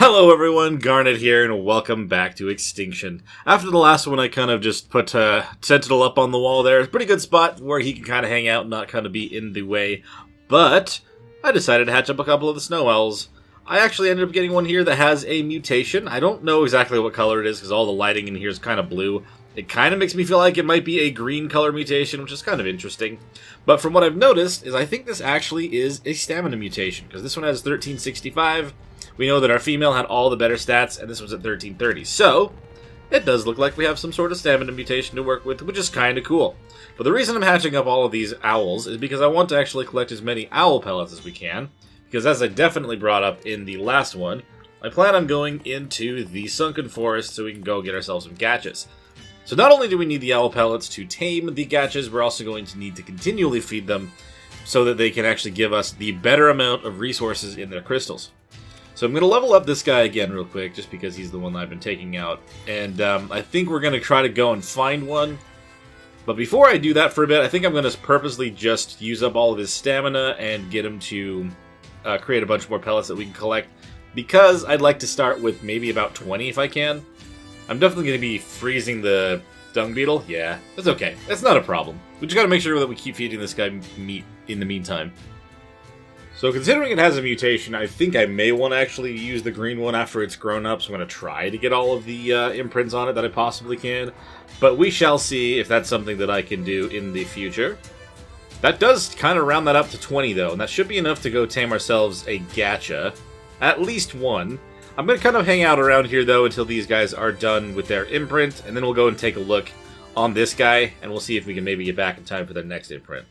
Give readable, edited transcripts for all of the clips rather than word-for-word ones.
Hello everyone, Garnet here, and welcome back to Extinction. After the last one, I kind of just put Sentinel up on the wall there. It's a pretty good spot where he can kind of hang out and not kind of be in the way. But I decided to hatch up a couple of the snow owls. I actually ended up getting one here that has a mutation. I don't know exactly what color it is because all the lighting in here is kind of blue. It kind of makes me feel like it might be a green color mutation, which is kind of interesting. But from what I've noticed is I think this actually is a stamina mutation because this one has 1365. We know that our female had all the better stats, and this was at 1330. So, it does look like we have some sort of stamina mutation to work with, which is kind of cool. But the reason I'm hatching up all of these owls is because I want to actually collect as many owl pellets as we can. Because as I definitely brought up in the last one, I plan on going into the sunken forest so we can go get ourselves some gachas. So not only do we need the owl pellets to tame the gachas, we're also going to need to continually feed them so that they can actually give us the better amount of resources in their crystals. So I'm going to level up this guy again real quick, just because he's the one I've been taking out. And I think we're going to try to go and find one. But before I do that for a bit, I think I'm going to purposely just use up all of his stamina and get him to create a bunch more pellets that we can collect. Because I'd like to start with maybe about 20 if I can. I'm definitely going to be freezing the dung beetle. Yeah, that's okay. That's not a problem. We just got to make sure that we keep feeding this guy meat in the meantime. So considering it has a mutation, I think I may want to actually use the green one after it's grown up, so I'm going to try to get all of the imprints on it that I possibly can. But we shall see if that's something that I can do in the future. That does kind of round that up to 20 though, and that should be enough to go tame ourselves a gacha. At least one. I'm going to kind of hang out around here though until these guys are done with their imprint, and then we'll go and take a look on this guy, and we'll see if we can maybe get back in time for the next imprint.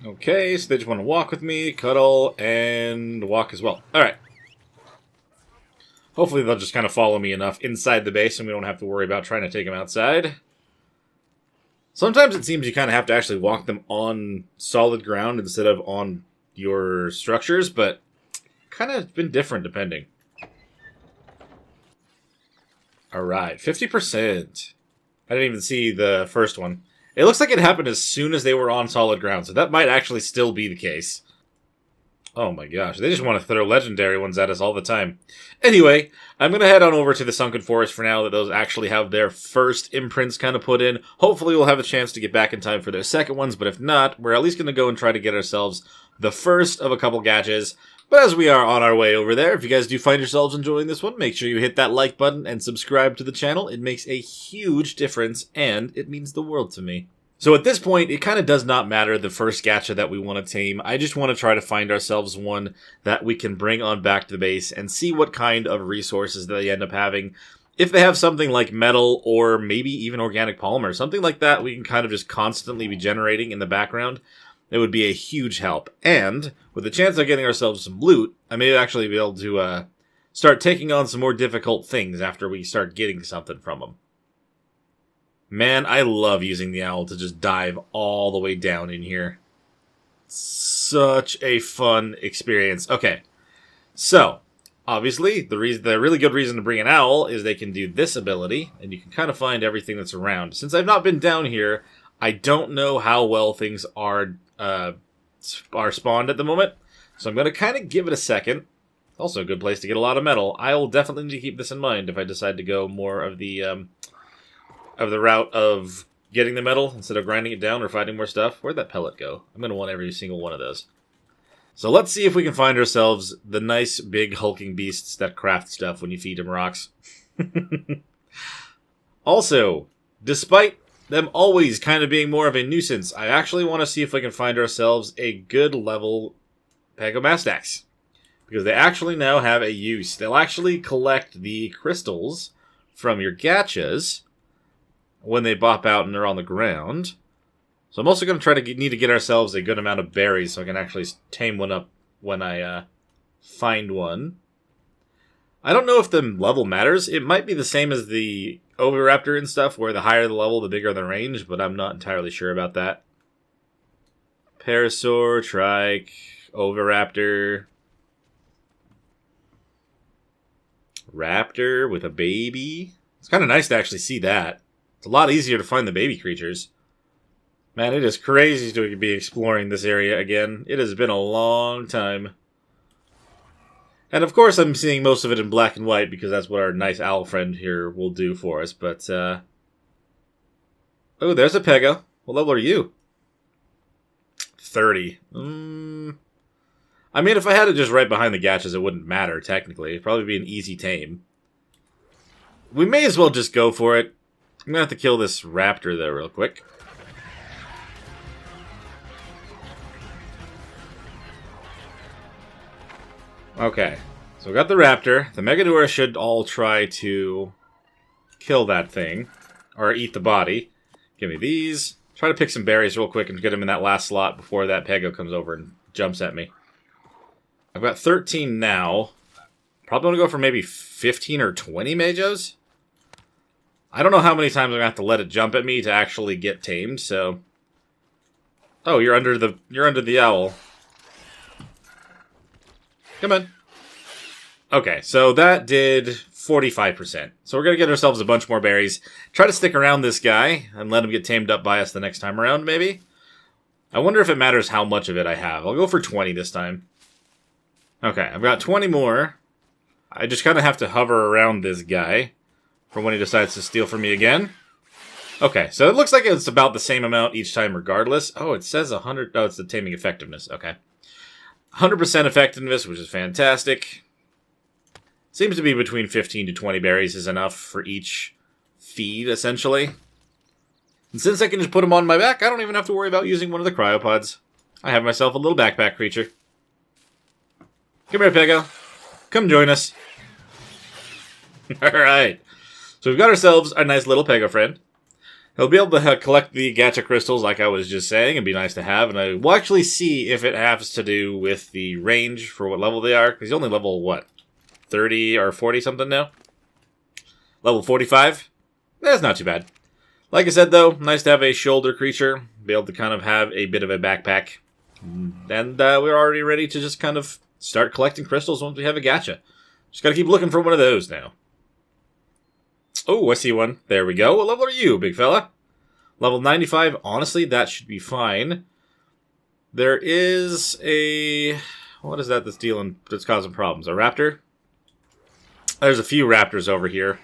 Okay, so they just want to walk with me, cuddle, and walk as well. Alright. Hopefully they'll just kind of follow me enough inside the base and we don't have to worry about trying to take them outside. Sometimes it seems you kind of have to actually walk them on solid ground instead of on your structures, but kind of been different depending. Alright, 50%. I didn't even see the first one. It looks like it happened as soon as they were on solid ground, so that might actually still be the case. Oh my gosh, they just want to throw legendary ones at us all the time. Anyway, I'm going to head on over to the sunken forest for now that those actually have their first imprints kind of put in. Hopefully we'll have a chance to get back in time for their second ones, but if not, we're at least going to go and try to get ourselves the first of a couple gachas. But as we are on our way over there, if you guys do find yourselves enjoying this one, make sure you hit that like button and subscribe to the channel. It makes a huge difference, and it means the world to me. So at this point, it kind of does not matter the first gacha that we want to tame. I just want to try to find ourselves one that we can bring on back to the base and see what kind of resources they end up having. If they have something like metal or maybe even organic polymer, something like that we can kind of just constantly be generating in the background, it would be a huge help. And with the chance of getting ourselves some loot, I may actually be able to start taking on some more difficult things after we start getting something from them. Man, I love using the owl to just dive all the way down in here. Such a fun experience. Okay, so obviously the really good reason to bring an owl is they can do this ability, and you can kind of find everything that's around. Since I've not been down here, I don't know how well things are spawned at the moment, so I'm going to kind of give it a second. Also a good place to get a lot of metal. I will definitely need to keep this in mind if I decide to go more of the route of getting the metal instead of grinding it down or finding more stuff. Where'd that pellet go? I'm going to want every single one of those. So let's see if we can find ourselves the nice big hulking beasts that craft stuff when you feed them rocks. Also, despite them always kind of being more of a nuisance, I actually want to see if we can find ourselves a good level Pagomastax. Because they actually now have a use. They'll actually collect the crystals from your gachas when they bop out and they're on the ground. So I'm also going to try to need to get ourselves a good amount of berries so I can actually tame one up when I find one. I don't know if the level matters. It might be the same as the Oviraptor and stuff, where the higher the level, the bigger the range, but I'm not entirely sure about that. Parasaur, Trike, Oviraptor. Raptor with a baby. It's kind of nice to actually see that. It's a lot easier to find the baby creatures. Man, it is crazy to be exploring this area again. It has been a long time. And of course I'm seeing most of it in black and white because that's what our nice owl friend here will do for us, but, oh, there's a Pego. What level are you? 30. I mean, if I had it just right behind the Gachas, it wouldn't matter, technically. It'd probably be an easy tame. We may as well just go for it. I'm gonna have to kill this raptor, though, real quick. Okay, so we got the raptor. The Megadora should all try to kill that thing. Or eat the body. Give me these. Try to pick some berries real quick and get them in that last slot before that Pego comes over and jumps at me. I've got 13 now. Probably want to go for maybe 15 or 20 Majos. I don't know how many times I'm going to have to let it jump at me to actually get tamed, so... Oh, you're under the owl. Come on. Okay, so that did 45%. So we're going to get ourselves a bunch more berries. Try to stick around this guy and let him get tamed up by us the next time around, maybe? I wonder if it matters how much of it I have. I'll go for 20 this time. Okay, I've got 20 more. I just kind of have to hover around this guy for when he decides to steal from me again. Okay, so it looks like it's about the same amount each time regardless. Oh, it says 100... Oh, it's the taming effectiveness. Okay. 100% effectiveness, which is fantastic. Seems to be between 15 to 20 berries is enough for each feed, essentially. And since I can just put them on my back, I don't even have to worry about using one of the cryopods. I have myself a little backpack creature. Come here, Pego. Come join us. Alright. So we've got ourselves a nice little Pego friend. He'll be able to collect the gacha crystals like I was just saying. It'd be nice to have. And I will actually see if it has to do with the range for what level they are. Because he's only level, what, 30 or 40 something now? Level 45? That's not too bad. Like I said, though, nice to have a shoulder creature. Be able to kind of have a bit of a backpack. And we're already ready to just kind of start collecting crystals once we have a gacha. Just gotta keep looking for one of those now. Oh, I see one. There we go. What level are you, big fella? Level 95. Honestly, that should be fine. There is a... What is that that's causing problems? A raptor? There's a few raptors over here.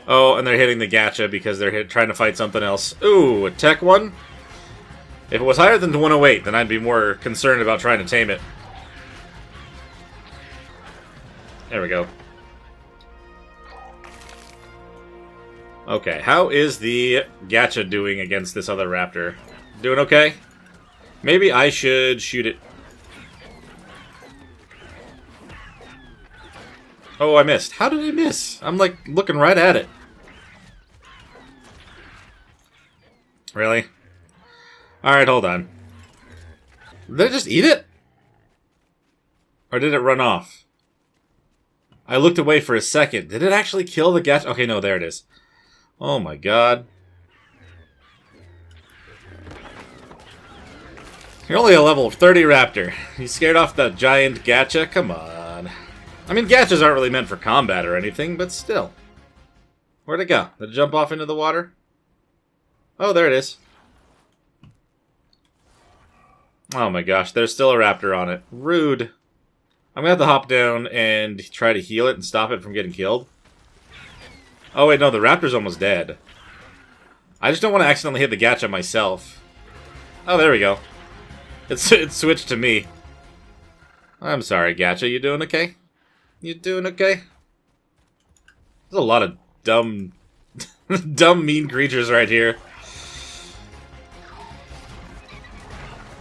Oh, and they're hitting the gacha because they're trying to fight something else. Ooh, a tech one? If it was higher than 108, then I'd be more concerned about trying to tame it. There we go. Okay, how is the gacha doing against this other raptor? Doing okay? Maybe I should shoot it. Oh, I missed. How did I miss? I'm, like, looking right at it. Really? Alright, hold on. Did I just eat it? Or did it run off? I looked away for a second. Did it actually kill the gacha? Okay, no, there it is. Oh my god. You're only a level 30 raptor. You scared off that giant gacha? Come on. I mean, gachas aren't really meant for combat or anything, but still. Where'd it go? Did it jump off into the water? Oh, there it is. Oh my gosh, there's still a raptor on it. Rude. I'm gonna have to hop down and try to heal it and stop it from getting killed. Oh wait, no, the raptor's almost dead. I just don't want to accidentally hit the gacha myself. Oh, there we go. It switched to me. I'm sorry, gacha. You doing okay? You doing okay? There's a lot of dumb, dumb, mean creatures right here.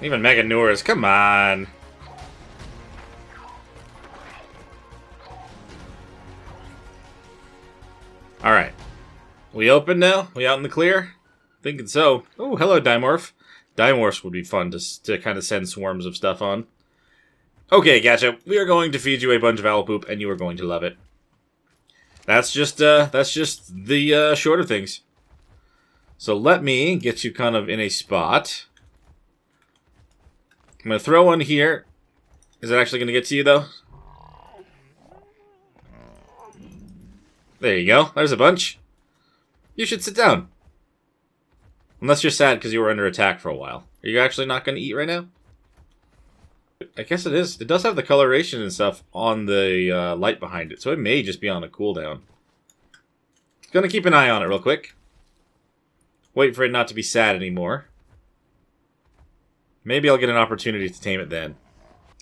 Even Meganures, come on. Alright. We open now? We out in the clear? Thinking so. Oh, hello, Dimorph. Dimorphs would be fun to kind of send swarms of stuff on. Okay, Gacha, we are going to feed you a bunch of owl poop, and you are going to love it. That's just the shorter things. So let me get you kind of in a spot. I'm going to throw one here. Is it actually going to get to you, though? There you go. There's a bunch. You should sit down. Unless you're sad because you were under attack for a while. Are you actually not going to eat right now? I guess it is. It does have the coloration and stuff on the light behind it, so it may just be on a cooldown. Gonna keep an eye on it real quick. Wait for it not to be sad anymore. Maybe I'll get an opportunity to tame it then.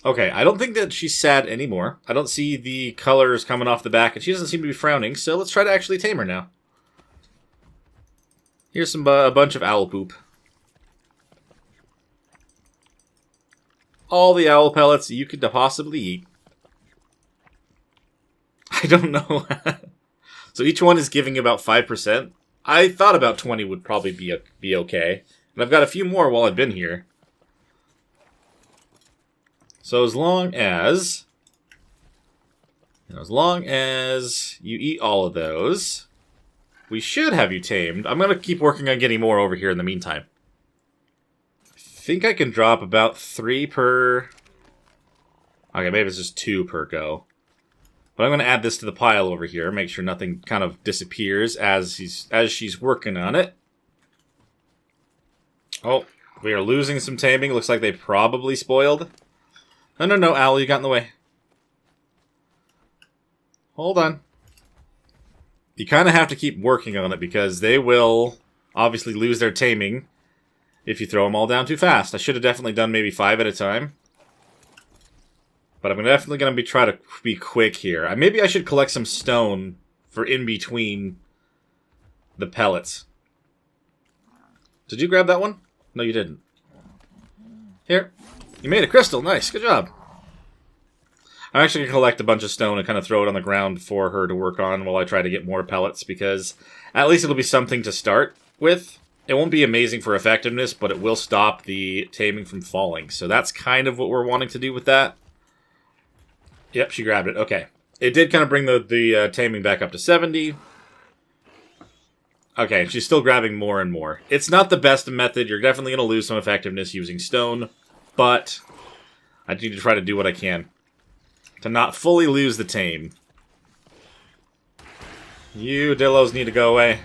Okay, I don't think that she's sad anymore. I don't see the colors coming off the back, and she doesn't seem to be frowning, so let's try to actually tame her now. Here's a bunch of owl poop. All the owl pellets you could possibly eat. I don't know. So each one is giving about 5%. I thought about 20 would probably be okay. And I've got a few more while I've been here. So as long as you eat all of those, we should have you tamed. I'm going to keep working on getting more over here in the meantime. I think I can drop about 3 per... Okay, maybe it's just 2 per go. But I'm going to add this to the pile over here, make sure nothing kind of disappears as she's working on it. Oh, we are losing some taming. Looks like they probably spoiled. No, Owl, you got in the way. Hold on. You kind of have to keep working on it because they will obviously lose their taming if you throw them all down too fast. I should have definitely done maybe 5 at a time. But I'm definitely going to try to be quick here. Maybe I should collect some stone for in between the pellets. Did you grab that one? No, you didn't. Here. You made a crystal. Nice. Good job. I'm actually going to collect a bunch of stone and kind of throw it on the ground for her to work on while I try to get more pellets, because at least it'll be something to start with. It won't be amazing for effectiveness, but it will stop the taming from falling. So that's kind of what we're wanting to do with that. Yep, she grabbed it. Okay. It did kind of bring the taming back up to 70. Okay, she's still grabbing more and more. It's not the best method. You're definitely going to lose some effectiveness using stone, but I need to try to do what I can to not fully lose the tame. You Dillos need to go away.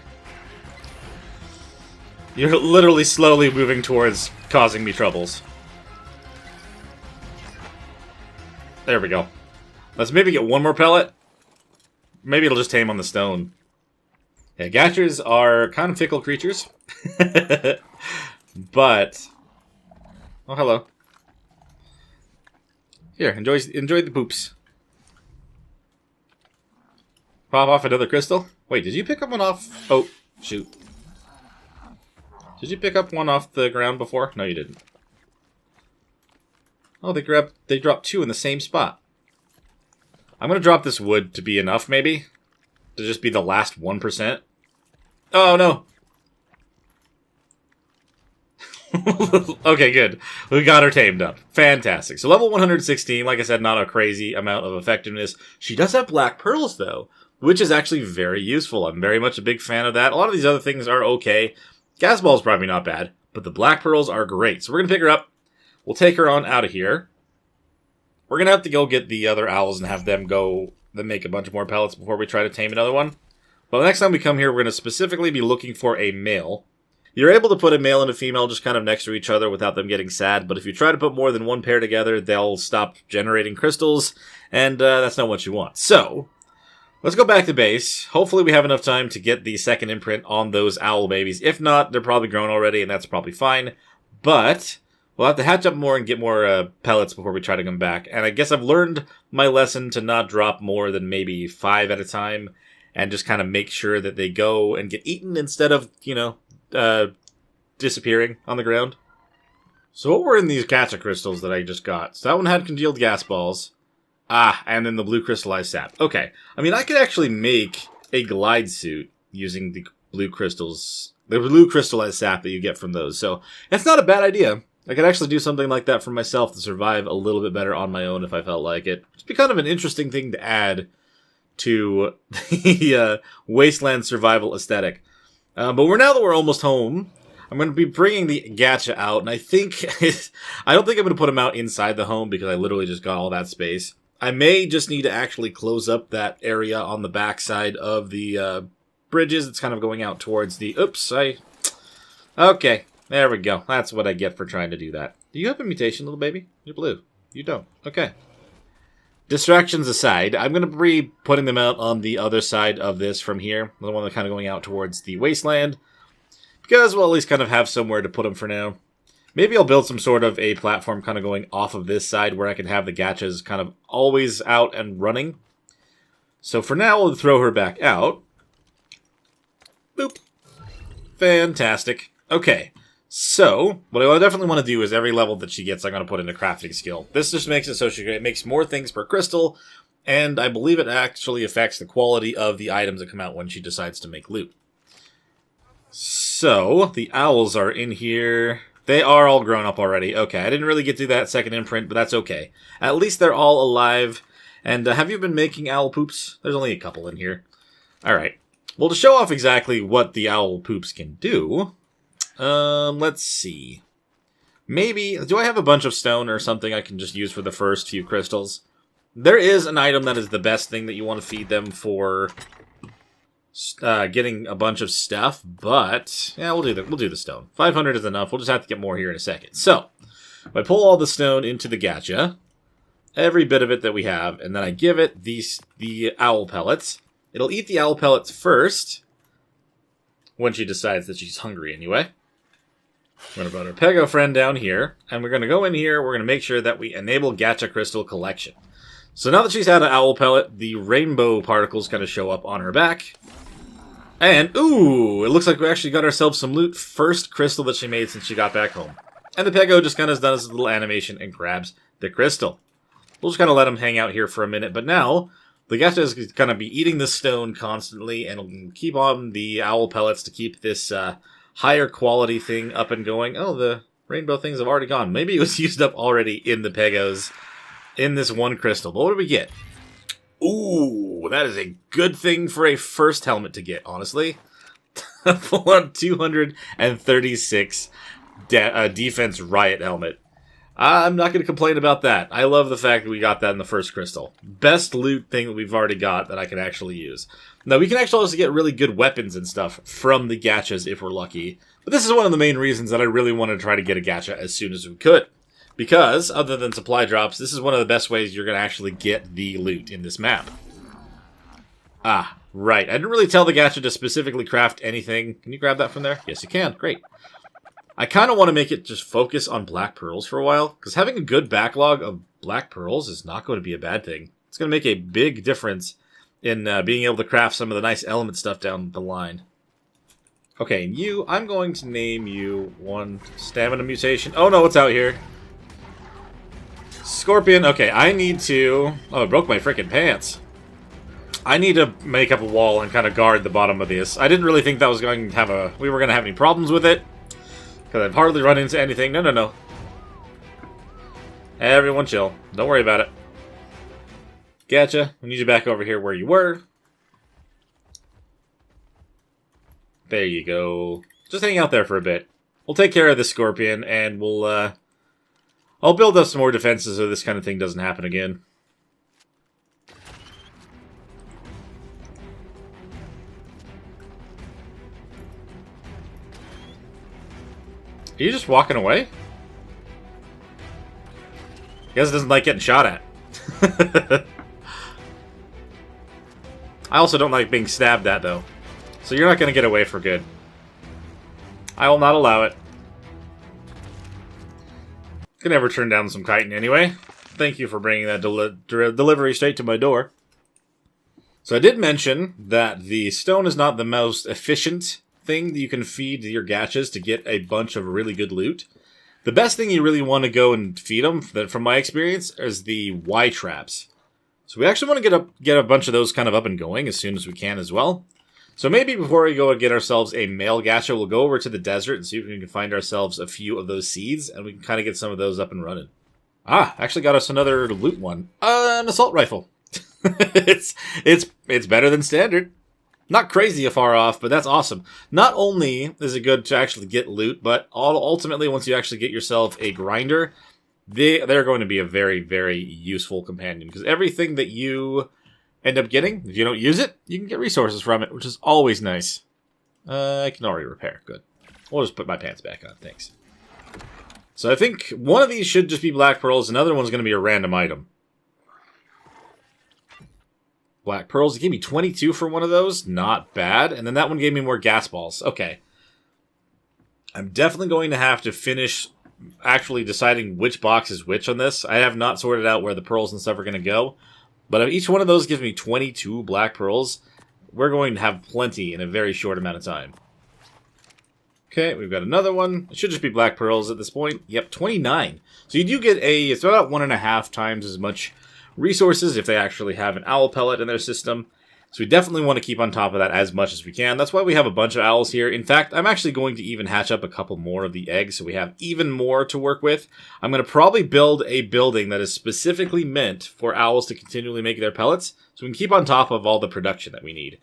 You're literally slowly moving towards causing me troubles. There we go. Let's maybe get one more pellet. Maybe it'll just tame on the stone. Yeah, Gatchers are kind of fickle creatures. But... Oh, hello. Here, enjoy the poops. Pop off another crystal. Wait, did you pick up one off? Oh, shoot. Did you pick up one off the ground before? No, you didn't. Oh, they dropped 2 in the same spot. I'm going to drop this wood to be enough, maybe? To just be the last 1%. Oh, no. Okay, good. We got her tamed up. Fantastic. So level 116, like I said, not a crazy amount of effectiveness. She does have black pearls, though, which is actually very useful. I'm very much a big fan of that. A lot of these other things are okay. Gas ball's probably not bad, but the black pearls are great. So we're going to pick her up. We'll take her on out of here. We're going to have to go get the other owls and have them go then make a bunch more pellets before we try to tame another one. But the next time we come here, we're going to specifically be looking for a male. You're able to put a male and a female just kind of next to each other without them getting sad, but if you try to put more than one pair together, they'll stop generating crystals, and that's not what you want. So, let's go back to base. Hopefully we have enough time to get the second imprint on those owl babies. If not, they're probably grown already, and that's probably fine. But we'll have to hatch up more and get more pellets before we try to come back. And I guess I've learned my lesson to not drop more than maybe 5 at a time, and just kind of make sure that they go and get eaten instead of, disappearing on the ground. So what were in these gacha crystals that I just got? So that one had congealed gas balls. Ah, and then the blue crystallized sap. Okay. I mean, I could actually make a glide suit using the blue crystals, the blue crystallized sap that you get from those. So it's not a bad idea. I could actually do something like that for myself to survive a little bit better on my own if I felt like it. It'd be kind of an interesting thing to add to the wasteland survival aesthetic. But now that we're almost home, I'm going to be bringing the gacha out, and I don't think I'm going to put them out inside the home because I literally just got all that space. I may just need to actually close up that area on the backside of the bridges. It's kind of going out towards the... Okay, there we go. That's what I get for trying to do that. Do you have a mutation, little baby? You're blue. You don't. Okay. Distractions aside, I'm going to be putting them out on the other side of this from here. The one that's kind of going out towards the wasteland. Because we'll at least kind of have somewhere to put them for now. Maybe I'll build some sort of a platform kind of going off of this side where I can have the gachas kind of always out and running. So for now, we'll throw her back out. Boop. Fantastic. Okay. So, what I definitely want to do is every level that she gets, I'm going to put in a crafting skill. This just makes it so it makes more things per crystal, and I believe it actually affects the quality of the items that come out when she decides to make loot. So, the owls are in here. They are all grown up already. Okay, I didn't really get to that second imprint, but that's okay. At least they're all alive. And have you been making owl poops? There's only a couple in here. Alright. Well, to show off exactly what the owl poops can do... let's see. Maybe, do I have a bunch of stone or something I can just use for the first few crystals? There is an item that is the best thing that you want to feed them for getting a bunch of stuff, but yeah, we'll do the stone. 500 is enough. We'll just have to get more here in a second. So, if I pull all the stone into the gacha, every bit of it that we have, and then I give it the owl pellets. It'll eat the owl pellets first, when she decides that she's hungry anyway. We're going to put our Pego friend down here, and we're going to go in here, we're going to make sure that we enable Gacha Crystal Collection. So now that she's had an owl pellet, the rainbow particles kind of show up on her back. And, ooh, it looks like we actually got ourselves some loot. First crystal that she made since she got back home. And the Pego just kind of does this little animation and grabs the crystal. We'll just kind of let him hang out here for a minute, but now... the gacha is going to be eating the stone constantly, and it'll keep on the owl pellets to keep this higher quality thing up and going. Oh, the rainbow things have already gone. Maybe it was used up already in the Pegos in this one crystal. But what do we get? Ooh, that is a good thing for a first helmet to get, honestly. Full on 236 defense riot helmet. I'm not going to complain about that. I love the fact that we got that in the first crystal. Best loot thing that we've already got that I can actually use. Now, we can actually also get really good weapons and stuff from the gachas if we're lucky. But this is one of the main reasons that I really want to try to get a gacha as soon as we could. Because, other than supply drops, this is one of the best ways you're going to actually get the loot in this map. Ah, right. I didn't really tell the gacha to specifically craft anything. Can you grab that from there? Yes, you can. Great. I kind of want to make it just focus on black pearls for a while, because having a good backlog of black pearls is not going to be a bad thing. It's going to make a big difference in being able to craft some of the nice element stuff down the line. Okay, you, I'm going to name you one stamina mutation. Oh no, what's out here? Scorpion. Okay, I need to... oh, I broke my freaking pants. I need to make up a wall and kind of guard the bottom of this. I didn't really think that was going to have we were going to have any problems with it. Because I've hardly run into anything. No, no, no. Everyone chill. Don't worry about it. Gotcha. We need you back over here where you were. There you go. Just hang out there for a bit. We'll take care of this scorpion, and we'll, I'll build up some more defenses so this kind of thing doesn't happen again. Are you just walking away? Guess it doesn't like getting shot at. I also don't like being stabbed at, though. So you're not going to get away for good. I will not allow it. Could never turn down some chitin anyway. Thank you for bringing that delivery straight to my door. So I did mention that the stone is not the most efficient thing that you can feed your gachas to get a bunch of really good loot. The best thing you really want to go and feed them, from my experience, is the Y traps. So we actually want to get a bunch of those kind of up and going as soon as we can as well. So maybe before we go and get ourselves a male gacha, we'll go over to the desert and see if we can find ourselves a few of those seeds, and we can kind of get some of those up and running. Ah, actually got us another loot one. An assault rifle. It's better than standard. Not crazy far off, but that's awesome. Not only is it good to actually get loot, but ultimately, once you actually get yourself a grinder, they're going to be a very, very useful companion. Because everything that you end up getting, if you don't use it, you can get resources from it, which is always nice. I can already repair. Good. We'll just put my pants back on. Thanks. So I think one of these should just be black pearls. Another one's going to be a random item. Black pearls. It gave me 22 for one of those. Not bad. And then that one gave me more gas balls. Okay. I'm definitely going to have to finish actually deciding which box is which on this. I have not sorted out where the pearls and stuff are going to go. But if each one of those gives me 22 black pearls, we're going to have plenty in a very short amount of time. Okay, we've got another one. It should just be black pearls at this point. Yep, 29. So you do get it's about 1.5 times as much resources if they actually have an owl pellet in their system. So we definitely want to keep on top of that as much as we can. That's why we have a bunch of owls here. In fact, I'm actually going to even hatch up a couple more of the eggs so we have even more to work with. I'm going to probably build a building that is specifically meant for owls to continually make their pellets so we can keep on top of all the production that we need.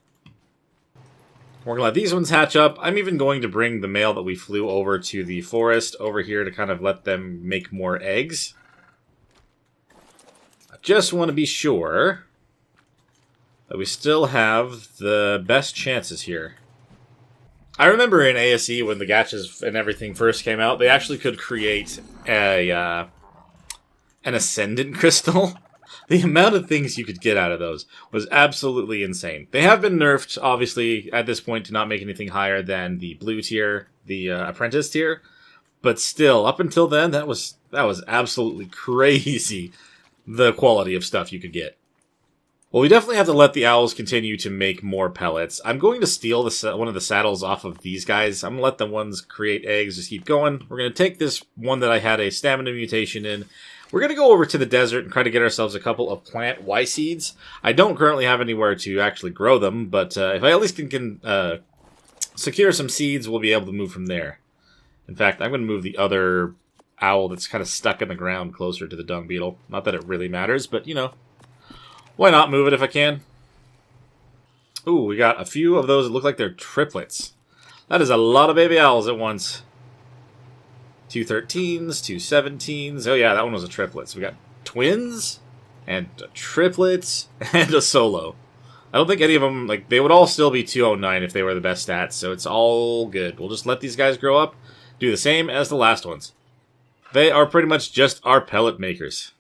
We're going to let these ones hatch up. I'm even going to bring the male that we flew over to the forest over here to kind of let them make more eggs. I just want to be sure that we still have the best chances here. I remember in ASE when the gachas and everything first came out, they actually could create an ascendant crystal. The amount of things you could get out of those was absolutely insane. They have been nerfed, obviously, at this point to not make anything higher than the blue tier, the apprentice tier. But still, up until then, that was absolutely crazy, the quality of stuff you could get. Well, we definitely have to let the owls continue to make more pellets. I'm going to steal one of the saddles off of these guys. I'm going to let the ones create eggs just keep going. We're going to take this one that I had a stamina mutation in. We're going to go over to the desert and try to get ourselves a couple of plant Y seeds. I don't currently have anywhere to actually grow them, but if I at least can secure some seeds, we'll be able to move from there. In fact, I'm going to move the other owl that's kind of stuck in the ground closer to the dung beetle. Not that it really matters, but, you know, why not move it if I can? Ooh, we got a few of those that look like they're triplets. That is a lot of baby owls at once. 2 13s, 2 17s. Oh yeah, that one was a triplet. So we got twins, and triplets, and a solo. I don't think any of them, like, they would all still be 209 if they were the best stats, so it's all good. We'll just let these guys grow up, do the same as the last ones. They are pretty much just our pellet makers.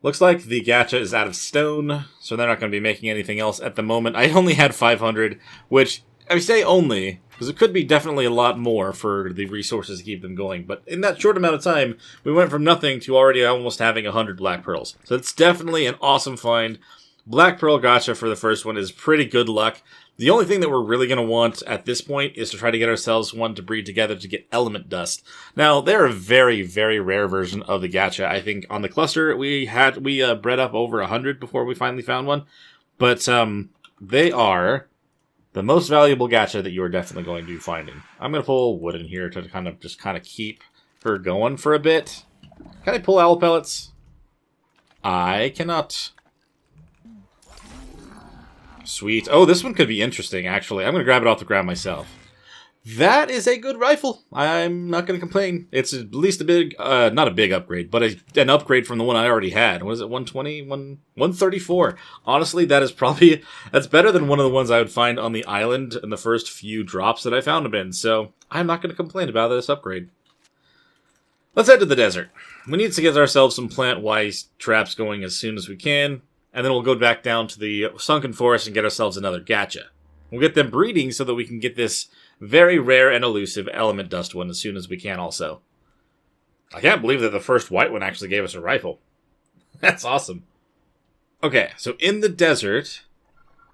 Looks like the gacha is out of stone, so they're not going to be making anything else at the moment. I only had 500, which, I say only, because it could be definitely a lot more for the resources to keep them going. But in that short amount of time, we went from nothing to already almost having 100 black pearls. So it's definitely an awesome find. Black pearl gacha for the first one is pretty good luck. The only thing that we're really going to want at this point is to try to get ourselves one to breed together to get element dust. Now, they're a very, very rare version of the gacha. I think on the cluster, we bred up over 100 before we finally found one. But they are the most valuable gacha that you are definitely going to be finding. I'm going to pull wood in here to kind of keep her going for a bit. Can I pull owl pellets? I cannot. Sweet. Oh, this one could be interesting, actually. I'm going to grab it off the ground myself. That is a good rifle. I'm not going to complain. It's at least a big, not a big upgrade, but an upgrade from the one I already had. What is it, 120? 134. Honestly, that's better than one of the ones I would find on the island in the first few drops that I found them in. So I'm not going to complain about this upgrade. Let's head to the desert. We need to get ourselves some plant-wise traps going as soon as we can. And then we'll go back down to the sunken forest and get ourselves another gacha. We'll get them breeding so that we can get this very rare and elusive element dust one as soon as we can also. I can't believe that the first white one actually gave us a rifle. That's awesome. Okay, so in the desert,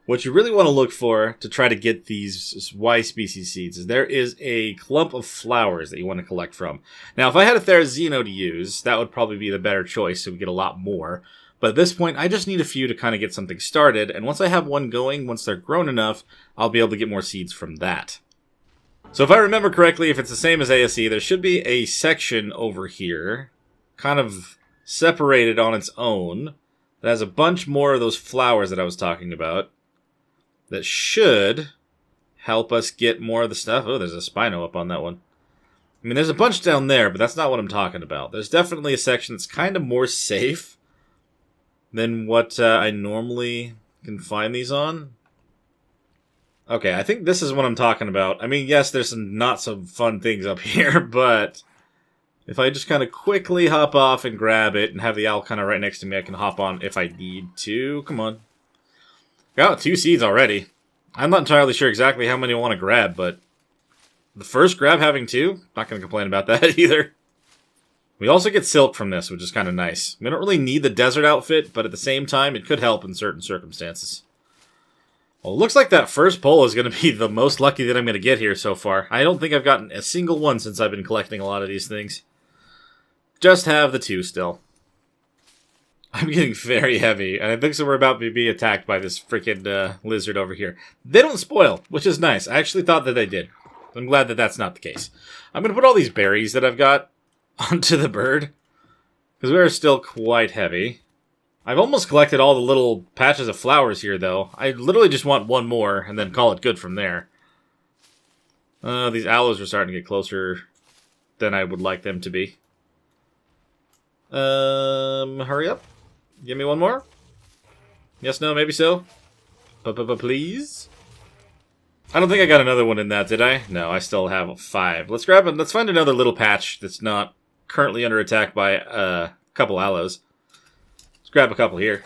what you really want to look for to try to get these Y species seeds is there is a clump of flowers that you want to collect from. Now, if I had a Therizino to use, that would probably be the better choice, so we get a lot more. But at this point, I just need a few to kind of get something started, and once I have one going, once they're grown enough, I'll be able to get more seeds from that. So if I remember correctly, if it's the same as ASE, there should be a section over here, kind of separated on its own, that has a bunch more of those flowers that I was talking about, that should help us get more of the stuff. Oh, there's a Spino up on that one. I mean, there's a bunch down there, but that's not what I'm talking about. There's definitely a section that's kind of more safe than what I normally can find these on. Okay, I think this is what I'm talking about. I mean, yes, there's some not so fun things up here, but If I just kind of quickly hop off and grab it and have the owl kind of right next to me, I can hop on if I need to. Come on. Got 2 seeds already. I'm not entirely sure exactly how many I want to grab, but the first grab having 2, not going to complain about that either. We also get silk from this, which is kind of nice. We don't really need the desert outfit, but at the same time, it could help in certain circumstances. Well, it looks like that first pull is going to be the most lucky that I'm going to get here so far. I don't think I've gotten a single one since I've been collecting a lot of these things. Just have the 2 still. I'm getting very heavy, and I think so we're about to be attacked by this freaking lizard over here. They don't spoil, which is nice. I actually thought that they did. I'm glad that that's not the case. I'm going to put all these berries that I've got onto the bird, because we are still quite heavy. I've almost collected all the little patches of flowers here, though. I literally just want one more, and then call it good from there. These aloes are starting to get closer than I would like them to be. Hurry up. Give me one more. Yes, no, maybe so. Please? I don't think I got another one in that, did I? No, I still have 5. Let's grab it. Let's find another little patch that's not currently under attack by a couple aloes. Let's grab a couple here.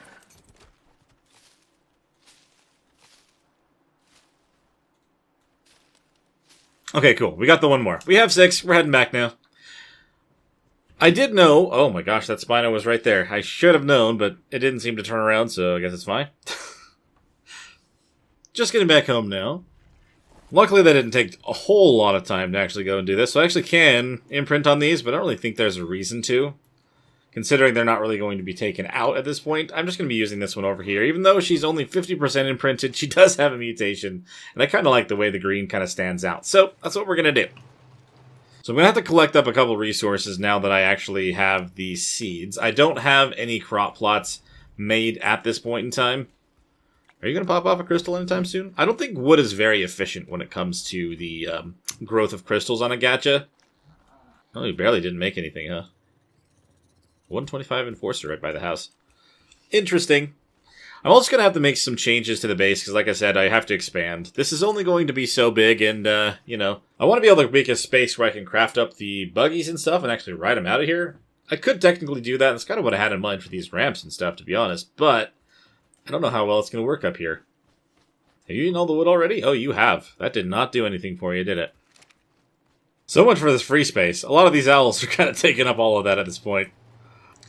Okay, cool. We got the one more. We have 6. We're heading back now. I did know... Oh my gosh, that Spino was right there. I should have known, but it didn't seem to turn around, so I guess it's fine. Just getting back home now. Luckily, that didn't take a whole lot of time to actually go and do this, so I actually can imprint on these, but I don't really think there's a reason to. Considering they're not really going to be taken out at this point, I'm just going to be using this one over here. Even though she's only 50% imprinted, she does have a mutation, and I kind of like the way the green kind of stands out. So, that's what we're going to do. So I'm going to have to collect up a couple resources now that I actually have these seeds. I don't have any crop plots made at this point in time. Are you going to pop off a crystal anytime soon? I don't think wood is very efficient when it comes to the growth of crystals on a gacha. Oh, you barely didn't make anything, huh? 125 Enforcer right by the house. Interesting. I'm also going to have to make some changes to the base, because like I said, I have to expand. This is only going to be so big, and, you know, I want to be able to make a space where I can craft up the buggies and stuff and actually ride them out of here. I could technically do that. That's kind of what I had in mind for these ramps and stuff, to be honest, but I don't know how well it's going to work up here. Have you eaten all the wood already? Oh, you have. That did not do anything for you, did it? So much for this free space. A lot of these owls are kind of taking up all of that at this point.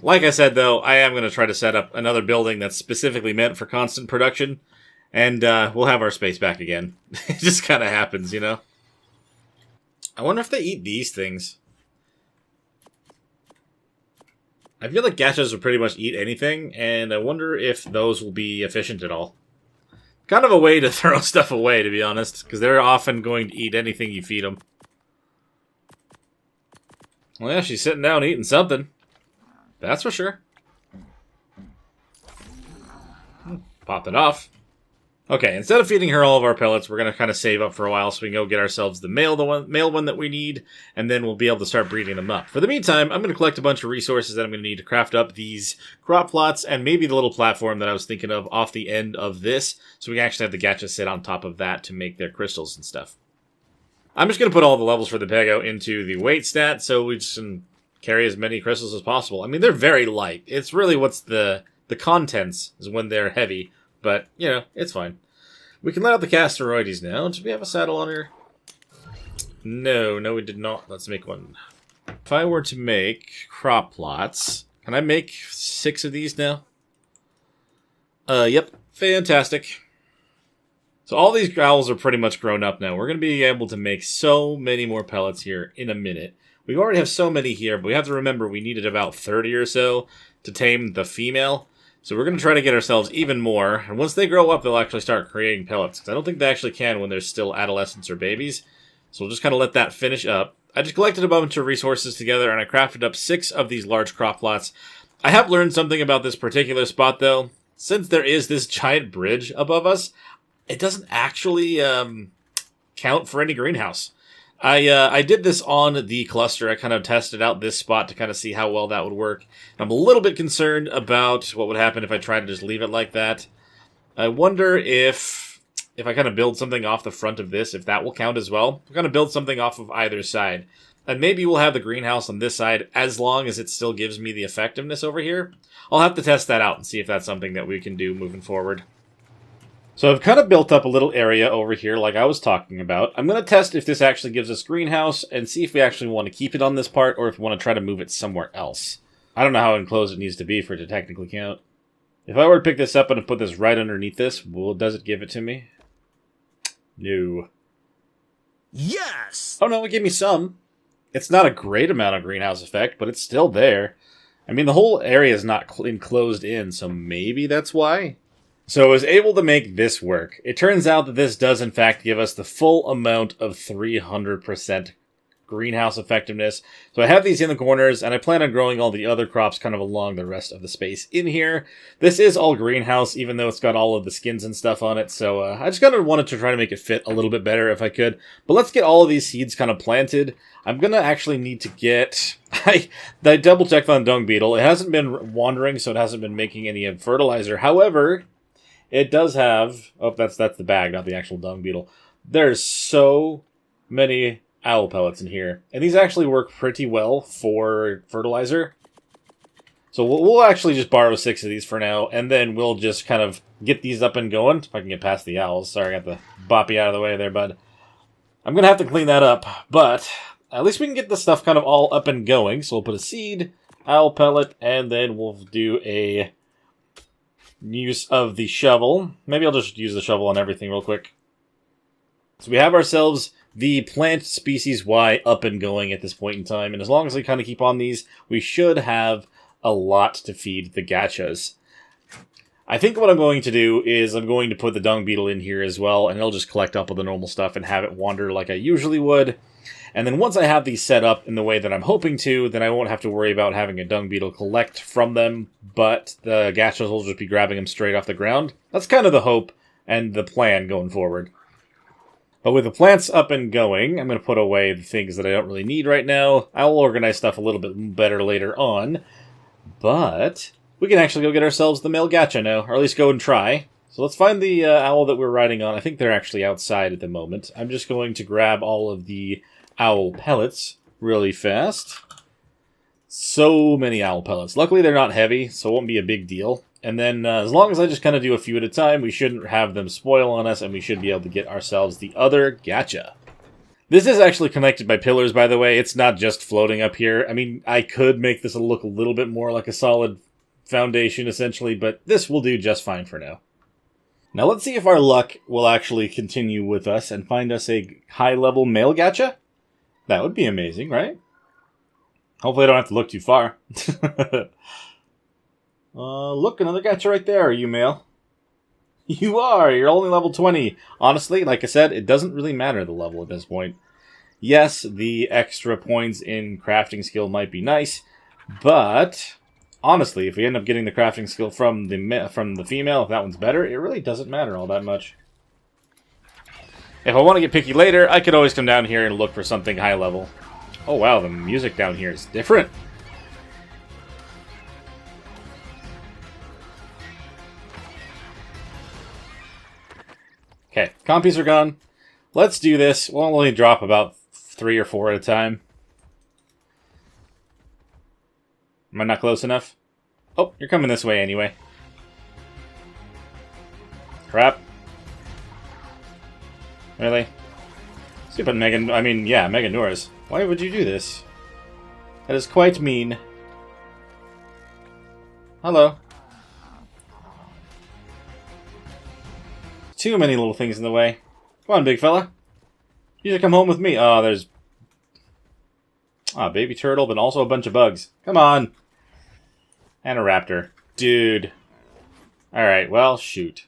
Like I said, though, I am going to try to set up another building that's specifically meant for constant production, and we'll have our space back again. It just kind of happens, you know? I wonder if they eat these things. I feel like gachas will pretty much eat anything, and I wonder if those will be efficient at all. Kind of a way to throw stuff away, to be honest, because they're often going to eat anything you feed them. Well, yeah, she's sitting down eating something. That's for sure. Pop it off. Okay, instead of feeding her all of our pellets, we're going to kind of save up for a while so we can go get ourselves the male one that we need, and then we'll be able to start breeding them up. For the meantime, I'm going to collect a bunch of resources that I'm going to need to craft up these crop plots and maybe the little platform that I was thinking of off the end of this, so we can actually have the gacha sit on top of that to make their crystals and stuff. I'm just going to put all the levels for the Pego into the weight stat, so we just can carry as many crystals as possible. I mean, they're very light. It's really what's the contents is when they're heavy, but, you know, it's fine. We can let out the Casteroides now. Did we have a saddle on her? No, we did not. Let's make one. If I were to make crop plots, can I make 6 of these now? Yep. Fantastic. So all these owls are pretty much grown up now. We're going to be able to make so many more pellets here in a minute. We already have so many here, but we have to remember we needed about 30 or so to tame the female. So we're going to try to get ourselves even more. And once they grow up, they'll actually start creating pellets. Because I don't think they actually can when they're still adolescents or babies. So we'll just kind of let that finish up. I just collected a bunch of resources together, and I crafted up 6 of these large crop plots. I have learned something about this particular spot, though. Since there is this giant bridge above us, it doesn't actually count for any greenhouse. I did this on the cluster. I kind of tested out this spot to kind of see how well that would work. I'm a little bit concerned about what would happen if I tried to just leave it like that. I wonder if I kind of build something off the front of this, if that will count as well. I'm going to build something off of either side. And maybe we'll have the greenhouse on this side as long as it still gives me the effectiveness over here. I'll have to test that out and see if that's something that we can do moving forward. So I've kind of built up a little area over here like I was talking about. I'm going to test if this actually gives us greenhouse and see if we actually want to keep it on this part or if we want to try to move it somewhere else. I don't know how enclosed it needs to be for it to technically count. If I were to pick this up and put this right underneath this, well, does it give it to me? No. Yes! Oh no, it gave me some. It's not a great amount of greenhouse effect, but it's still there. I mean, the whole area is not enclosed in, so maybe that's why. So I was able to make this work. It turns out that this does in fact give us the full amount of 300% greenhouse effectiveness. So I have these in the corners, and I plan on growing all the other crops kind of along the rest of the space in here. This is all greenhouse, even though it's got all of the skins and stuff on it, so I just kind of wanted to try to make it fit a little bit better if I could. But let's get all of these seeds kind of planted. I'm going to actually need to get... I double-checked on dung beetle. It hasn't been wandering, so it hasn't been making any fertilizer. However, it does have... Oh, that's the bag, not the actual dung beetle. There's so many owl pellets in here. And these actually work pretty well for fertilizer. So we'll actually just borrow 6 of these for now, and then we'll just kind of get these up and going. If I can get past the owls. Sorry, I got the boppy out of the way there, bud. I'm going to have to clean that up, but at least we can get this stuff kind of all up and going. So we'll put a seed, owl pellet, and then we'll do a use of the shovel. Maybe I'll just use the shovel on everything real quick. So we have ourselves the plant species Y up and going at this point in time, and as long as we kind of keep on these, we should have a lot to feed the gachas. I think what I'm going to do is I'm going to put the dung beetle in here as well, and it'll just collect up all the normal stuff and have it wander like I usually would. And then once I have these set up in the way that I'm hoping to, then I won't have to worry about having a dung beetle collect from them, but the gachas will just be grabbing them straight off the ground. That's kind of the hope and the plan going forward. But with the plants up and going, I'm going to put away the things that I don't really need right now. I'll organize stuff a little bit better later on. But we can actually go get ourselves the male gacha now, or at least go and try. So let's find the owl that we're riding on. I think they're actually outside at the moment. I'm just going to grab all of the owl pellets really fast. So many owl pellets. Luckily they're not heavy, so it won't be a big deal. And then, as long as I just kind of do a few at a time, we shouldn't have them spoil on us, and we should be able to get ourselves the other gacha. This is actually connected by pillars, by the way. It's not just floating up here. I mean, I could make this look a little bit more like a solid foundation, essentially, but this will do just fine for now. Now, let's see if our luck will actually continue with us and find us a high-level male gacha. That would be amazing, right? Hopefully I don't have to look too far. Look, another gacha right there. Are you male? You are! You're only level 20. Honestly, like I said, it doesn't really matter the level at this point. Yes, the extra points in crafting skill might be nice, but honestly, if we end up getting the crafting skill from the female, if that one's better, it really doesn't matter all that much. If I want to get picky later, I could always come down here and look for something high level. Oh wow, the music down here is different. Okay, compies are gone. Let's do this. We'll only drop about 3 or 4 at a time. Am I not close enough? Oh, you're coming this way anyway. Crap. Really? Stupid Megan... I mean, yeah, Megan Norris. Why would you do this? That is quite mean. Hello. Too many little things in the way. Come on, big fella. You should come home with me. Oh, there's... baby turtle, but also a bunch of bugs. Come on. And a raptor. Dude. Alright, well, shoot.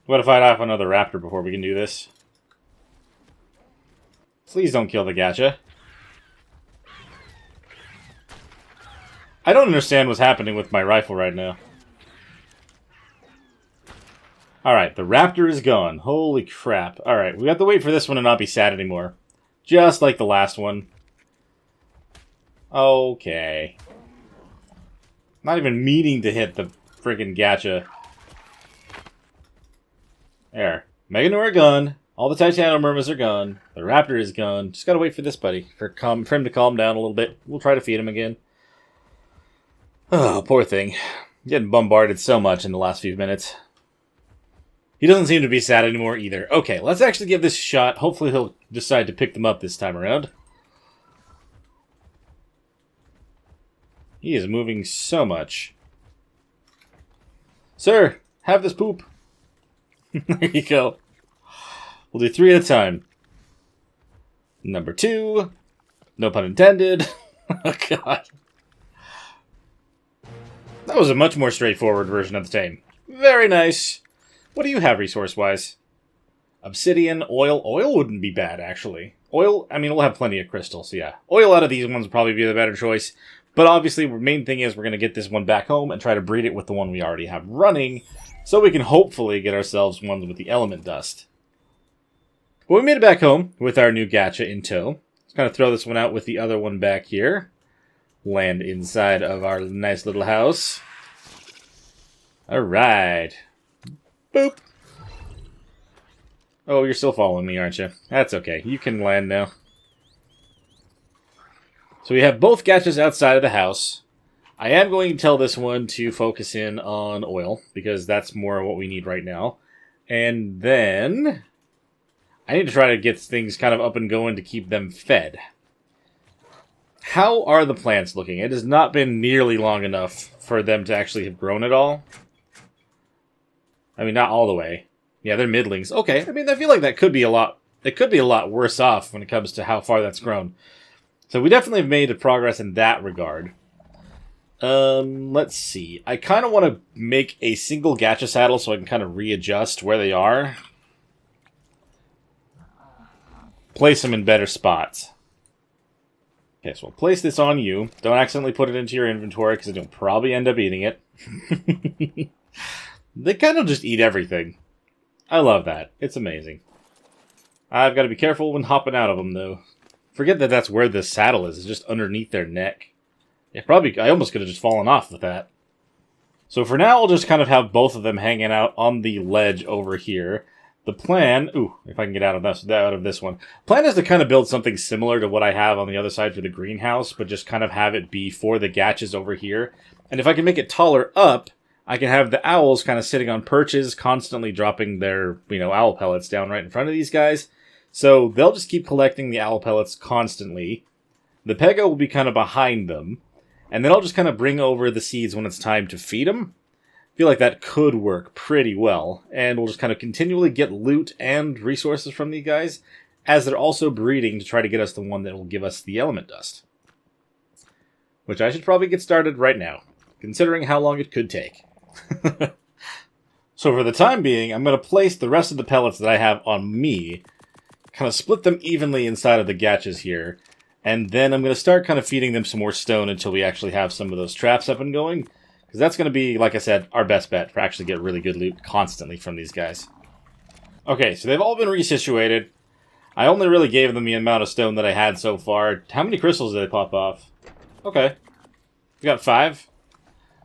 What if I fight off another raptor before we can do this? Please don't kill the gacha. I don't understand what's happening with my rifle right now. Alright, the raptor is gone. Holy crap. Alright, we have to wait for this one to not be sad anymore. Just like the last one. Okay. Not even meaning to hit the friggin' gacha. There. Meganora gone. All the titanium murmurs are gone. The raptor is gone. Just gotta wait for this buddy. For him to calm down a little bit. We'll try to feed him again. Oh, poor thing. Getting bombarded so much in the last few minutes. He doesn't seem to be sad anymore either. Okay, let's actually give this a shot. Hopefully he'll decide to pick them up this time around. He is moving so much. Sir, have this poop. There you go. We'll do 3 at a time. Number 2. No pun intended. Oh, God. That was a much more straightforward version of the tame. Very nice. What do you have resource-wise? Obsidian, oil. Oil wouldn't be bad, actually. Oil, I mean, we'll have plenty of crystals, yeah. Oil out of these ones would probably be the better choice. But obviously, the main thing is we're going to get this one back home and try to breed it with the one we already have running, so we can hopefully get ourselves ones with the element dust. But we made it back home with our new gacha in tow. Let's kind of throw this one out with the other one back here. Land inside of our nice little house. Alright. Boop. Oh, you're still following me, aren't you? That's okay. You can land now. So we have both gachas outside of the house. I am going to tell this one to focus in on oil, because that's more what we need right now. And then I need to try to get things kind of up and going to keep them fed. How are the plants looking? It has not been nearly long enough for them to actually have grown at all. I mean, not all the way. Yeah, they're middlings. Okay, I mean, I feel like that could be a lot. It could be a lot worse off when it comes to how far that's grown. So we definitely have made a progress in that regard. Let's see. I kind of want to make a single gacha saddle so I can kind of readjust where they are. Place them in better spots. Okay, so we'll place this on you. Don't accidentally put it into your inventory because you'll probably end up eating it. They kind of just eat everything. I love that. It's amazing. I've got to be careful when hopping out of them, though. Forget that that's where this saddle is. It's just underneath their neck. Yeah, probably. I almost could have just fallen off with that. So for now, I'll just kind of have both of them hanging out on the ledge over here. The plan... Ooh, if I can get out of this one. Plan is to kind of build something similar to what I have on the other side for the greenhouse, but just kind of have it be for the gachas over here. And if I can make it taller up, I can have the owls kind of sitting on perches, constantly dropping their, owl pellets down right in front of these guys. So they'll just keep collecting the owl pellets constantly. The pego will be kind of behind them. And then I'll just kind of bring over the seeds when it's time to feed them. I feel like that could work pretty well. And we'll just kind of continually get loot and resources from these guys, as they're also breeding to try to get us the one that will give us the element dust. Which I should probably get started right now, considering how long it could take. So for the time being, I'm going to place the rest of the pellets that I have on me, kind of split them evenly inside of the gachas here, and then I'm going to start kind of feeding them some more stone until we actually have some of those traps up and going, because that's going to be, like I said, our best bet for actually get really good loot constantly from these guys. Okay, so they've all been resituated. I only really gave them the amount of stone that I had so far. How many crystals did they pop off? Okay. We got 5.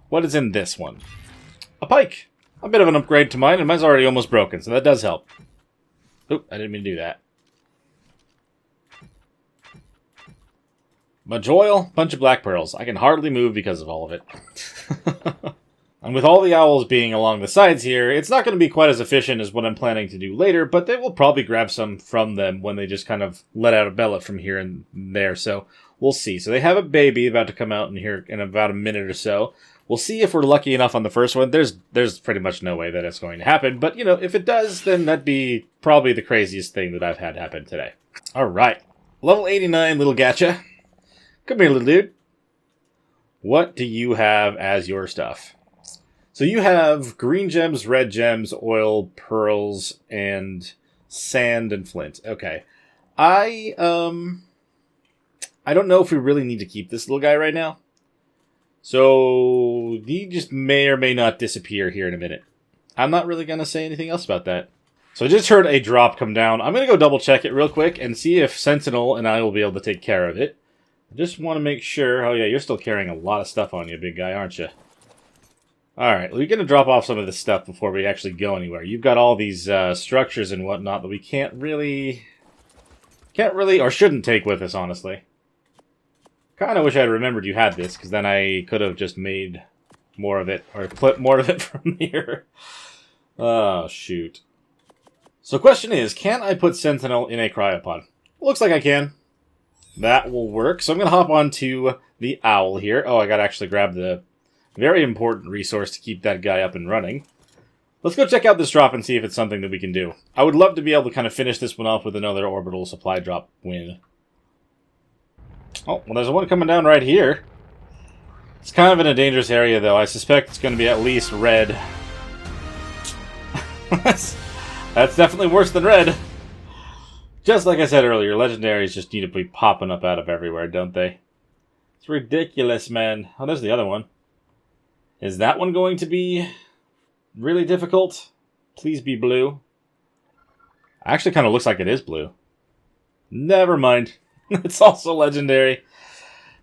What is in this one? A pike! A bit of an upgrade to mine, and mine's already almost broken, so that does help. Oop, I didn't mean to do that. Much oil, bunch of black pearls. I can hardly move because of all of it. And with all the owls being along the sides here, it's not going to be quite as efficient as what I'm planning to do later, but they will probably grab some from them when they just kind of let out a bellet from here and there, so we'll see. So they have a baby about to come out in here in about a minute or so. We'll see if we're lucky enough on the first one. There's pretty much no way that it's going to happen, but, if it does, then that'd be probably the craziest thing that I've had happen today. Alright, level 89, little gacha. Come here, little dude. What do you have as your stuff? So you have green gems, red gems, oil, pearls, and sand and flint. Okay. I don't know if we really need to keep this little guy right now. So he just may or may not disappear here in a minute. I'm not really going to say anything else about that. So I just heard a drop come down. I'm going to go double check it real quick and see if Sentinel and I will be able to take care of it. I just want to make sure. Oh yeah, you're still carrying a lot of stuff on you, big guy, aren't you? Alright, we're going to drop off some of this stuff before we actually go anywhere. You've got all these structures and whatnot that we can't really, or shouldn't take with us, honestly. Kind of wish I had remembered you had this, because then I could have just made more of it, or clipped more of it from here. Oh, shoot. So question is, can I put Sentinel in a cryopod? Looks like I can. That will work. So I'm going to hop onto the owl here. Oh, I got to actually grab the very important resource to keep that guy up and running. Let's go check out this drop and see if it's something that we can do. I would love to be able to kind of finish this one off with another orbital supply drop win. Oh, well, there's one coming down right here. It's kind of in a dangerous area, though. I suspect it's going to be at least red. That's definitely worse than red. Just like I said earlier, legendaries just need to be popping up out of everywhere, don't they? It's ridiculous, man. Oh, there's the other one. Is that one going to be really difficult? Please be blue. Actually, kind of looks like it is blue. Never mind. It's also legendary.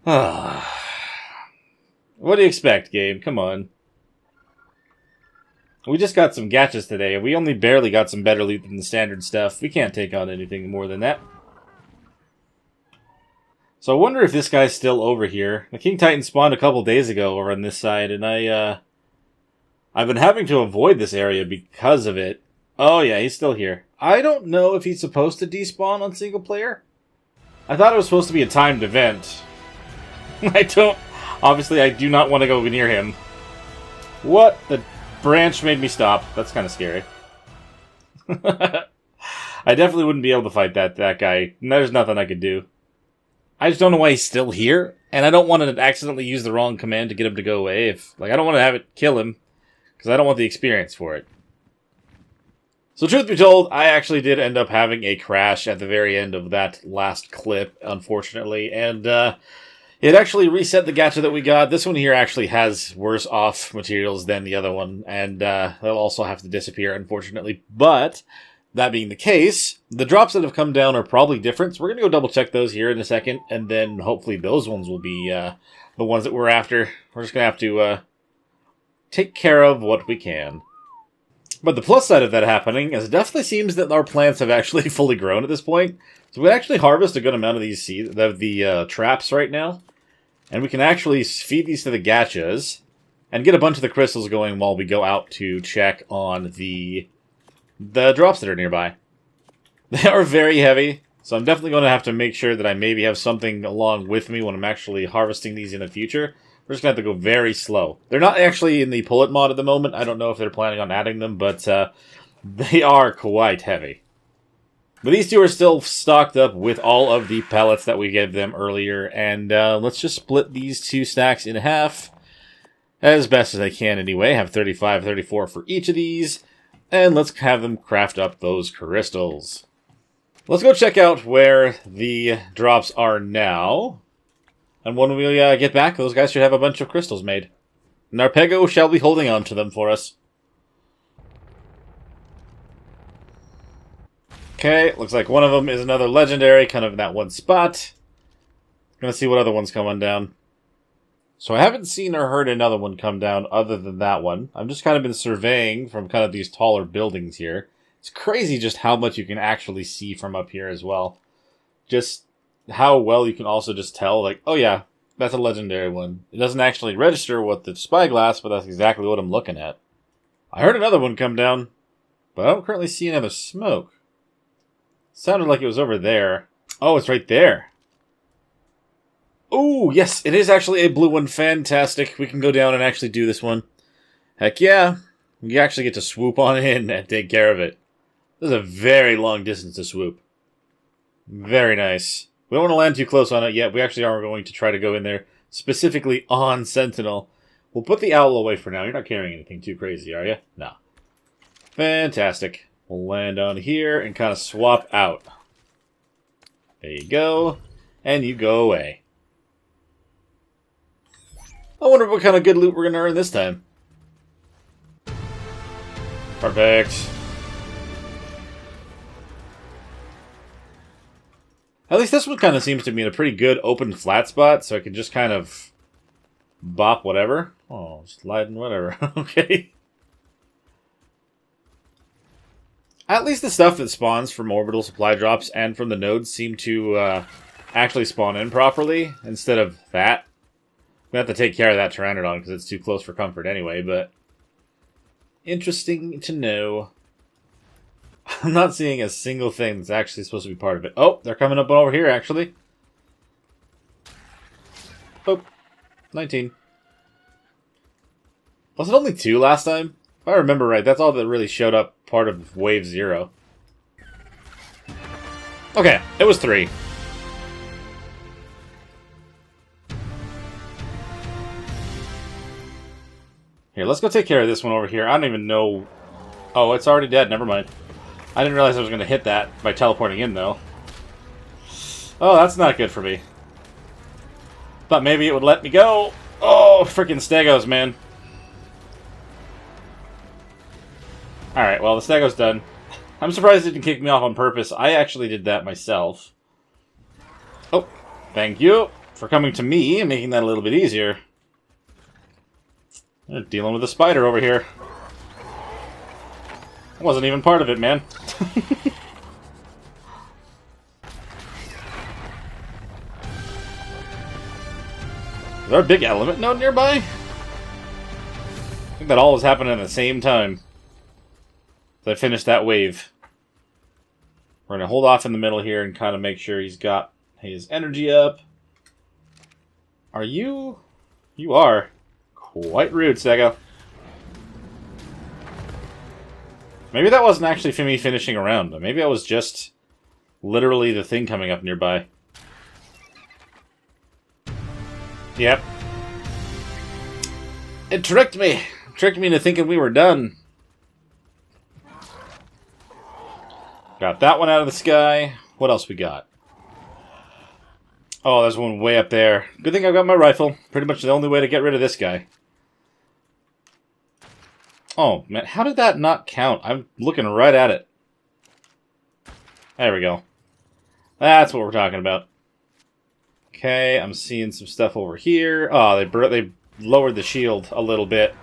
What do you expect, game? Come on. We just got some gachas today, and we only barely got some better loot than the standard stuff. We can't take on anything more than that. So I wonder if this guy's still over here. The King Titan spawned a couple days ago over on this side, and I've been having to avoid this area because of it. Oh yeah, he's still here. I don't know if he's supposed to despawn on single player. I thought it was supposed to be a timed event. Obviously I do not want to go near him. What? The branch made me stop. That's kind of scary. I definitely wouldn't be able to fight that guy. There's nothing I could do. I just don't know why he's still here, and I don't want to accidentally use the wrong command to get him to go away. I don't want to have it kill him, because I don't want the experience for it. So truth be told, I actually did end up having a crash at the very end of that last clip, unfortunately, and it actually reset the gacha that we got. This one here actually has worse off materials than the other one, and they'll also have to disappear, unfortunately. But that being the case, the drops that have come down are probably different, so we're going to go double check those here in a second, and then hopefully those ones will be the ones that we're after. We're just going to have to take care of what we can. But the plus side of that happening is it definitely seems that our plants have actually fully grown at this point. So we can actually harvest a good amount of these seeds, the traps right now. And we can actually feed these to the gachas and get a bunch of the crystals going while we go out to check on the drops that are nearby. They are very heavy, so I'm definitely going to have to make sure that I maybe have something along with me when I'm actually harvesting these in the future. We're just going to have to go very slow. They're not actually in the pull-it mod at the moment. I don't know if they're planning on adding them, but they are quite heavy. But these two are still stocked up with all of the pellets that we gave them earlier, and let's just split these two stacks in half as best as I can anyway. Have 35, 34 for each of these, and let's have them craft up those crystals. Let's go check out where the drops are now. And when we get back, those guys should have a bunch of crystals made. Narpego shall be holding on to them for us. Okay, looks like one of them is another legendary, kind of in that one spot. Gonna see what other ones come on down. So I haven't seen or heard another one come down other than that one. I've just kind of been surveying from kind of these taller buildings here. It's crazy just how much you can actually see from up here as well. Just how well you can also just tell, like, oh yeah, that's a legendary one. It doesn't actually register with the spyglass, but that's exactly what I'm looking at. I heard another one come down, but I don't currently see any other smoke. Sounded like it was over there. Oh, it's right there. Oh, yes, it is actually a blue one. Fantastic. We can go down and actually do this one. Heck yeah. We actually get to swoop on in and take care of it. This is a very long distance to swoop. Very nice. We don't want to land too close on it yet. We actually are going to try to go in there specifically on Sentinel. We'll put the owl away for now. You're not carrying anything too crazy, are you? No. Fantastic. We'll land on here and kind of swap out. There you go. And you go away. I wonder what kind of good loot we're going to earn this time. Perfect. At least this one kind of seems to be in a pretty good open flat spot, so I can just kind of Bop, whatever. Oh, sliding, whatever. Okay. At least the stuff that spawns from orbital supply drops and from the nodes seem to actually spawn in properly instead of that. We have to take care of that Pteranodon because it's too close for comfort anyway, but interesting to know. I'm not seeing a single thing that's actually supposed to be part of it. Oh, they're coming up over here, actually. Oh, 19. Was it only 2 last time? If I remember right, that's all that really showed up part of Wave 0. Okay, it was 3. Here, let's go take care of this one over here. I don't even know... Oh, it's already dead. Never mind. I didn't realize I was going to hit that by teleporting in, though. Oh, that's not good for me. Thought maybe it would let me go. Oh, freaking Stegos, man. Alright, well, the Stego's done. I'm surprised it didn't kick me off on purpose. I actually did that myself. Oh, thank you for coming to me and making that a little bit easier. They're dealing with a spider over here. I wasn't even part of it, man. Is there a big element node nearby? I think that all was happening at the same time. So I finished that wave. We're going to hold off in the middle here and kind of make sure he's got his energy up. Are you? You are. Quite rude, Stego. Maybe that wasn't actually for me finishing around. Maybe that was just literally the thing coming up nearby. Yep. It tricked me. Tricked me into thinking we were done. Got that one out of the sky. What else we got? Oh, there's one way up there. Good thing I've got my rifle. Pretty much the only way to get rid of this guy. Oh, man, how did that not count? I'm looking right at it. There we go. That's what we're talking about. Okay, I'm seeing some stuff over here. Oh, they lowered the shield a little bit.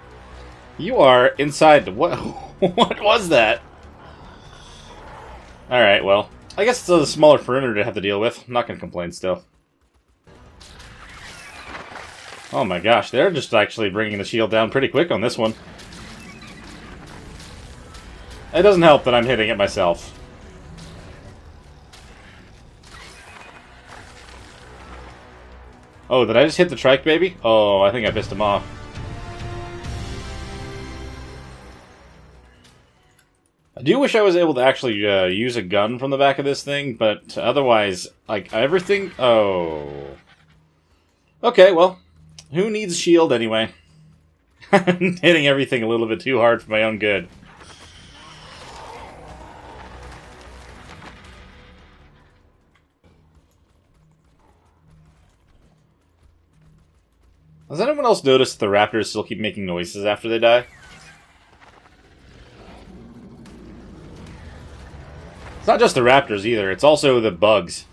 You are inside the... What, what was that? Alright, well, I guess it's a smaller perimeter to have to deal with. I'm not going to complain still. Oh my gosh, they're just actually bringing the shield down pretty quick on this one. It doesn't help that I'm hitting it myself. Oh, did I just hit the trike baby? Oh, I think I pissed him off. I do wish I was able to actually use a gun from the back of this thing, but otherwise, like, everything... Oh. Okay, well, who needs shield anyway? I'm hitting everything a little bit too hard for my own good. Has anyone else noticed the raptors still keep making noises after they die? It's not just the raptors either, it's also the bugs.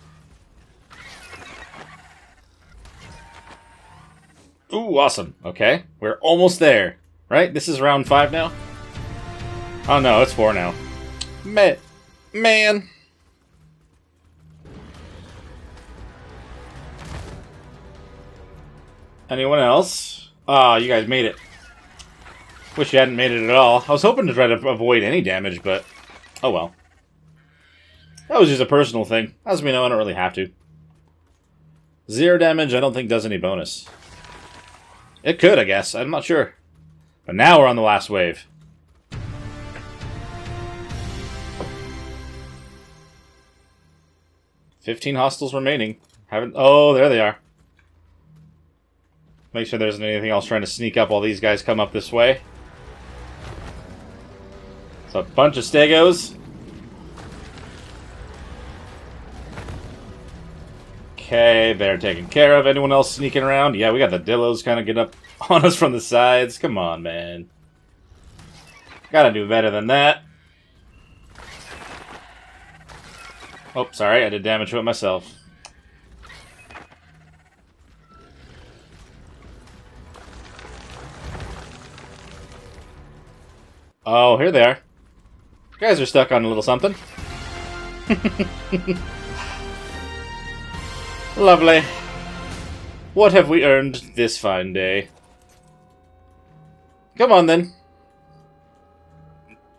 Ooh, awesome. Okay, we're almost there. Right? This is round 5 now? Oh no, it's 4 now. Man. Anyone else? Ah, you guys made it. Wish you hadn't made it at all. I was hoping to try to avoid any damage, but... Oh well. That was just a personal thing. As we know, I don't really have to. 0 damage, I don't think does any bonus. It could, I guess. I'm not sure. But now we're on the last wave. $15 hostiles remaining. Haven't... Oh, there they are. Make sure there isn't anything else trying to sneak up while these guys come up this way. It's a bunch of Stegos. Okay, they're taken care of. Anyone else sneaking around? Yeah, we got the Dillos kind of getting up on us from the sides. Come on, man. Gotta do better than that. Oh, sorry, I did damage to it myself. Oh, here they are. You guys are stuck on a little something. Lovely. What have we earned this fine day? Come on, then.